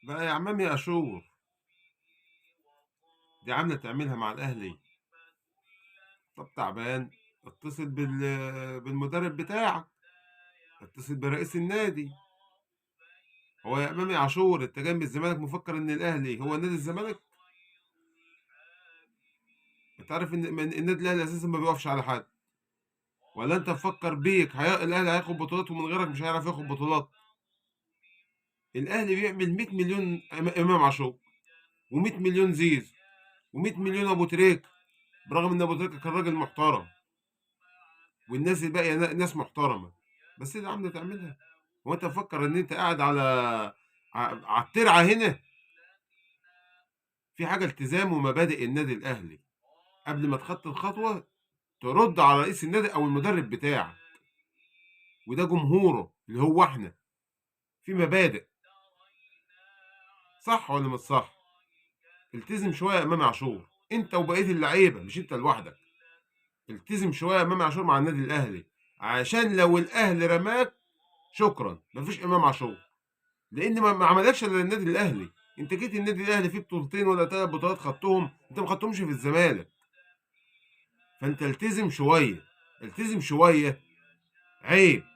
بقى يا عمامي اشور دي عامله تعملها مع الاهلي. طب تعبان، اتصل بالمدرب بتاعك، اتصل برئيس النادي. هو يا امامي عاشور انت جاي من الزمالك مفكر ان الاهلي هو نادي الزمالك؟ انت عارف ان النادي الاهلي اساسا ما بيقفش على حد؟ ولا انت مفكر بيك الاهلي هياخد بطولات ومن غيرك مش هيعرف ياخد بطولات؟ الاهلي بيعمل 100 مليون امام عاشور، و100 مليون زيزو، و100 مليون ابو تريكه، برغم ان ابو تريكه كان راجل محترم، والناس الباقيه ناس محترمه، بس اللي عامله تعملها. هو انت مفكر ان انت قاعد على الترعه هنا؟ في حاجه التزام ومبادئ النادي الاهلي، قبل ما تخطي الخطوه ترد على رئيس النادي او المدرب بتاعك، وده جمهوره اللي هو احنا. في مبادئ، صح ولا مش صح؟ التزم شويه يا امام عاشور، انت وبقيه اللعيبه، مش انت لوحدك. التزم شويه يا امام عاشور مع النادي الاهلي، عشان لو الاهلي رماك شكرا مفيش امام عاشور. لان ما عملكش الا النادي الاهلي. انت جيت النادي الاهلي فيه بطولتين ولا 3 بطولات خدتهم، انت ما خدتهمش في الزمالك. فانت التزم شويه، التزم شويه، عيب.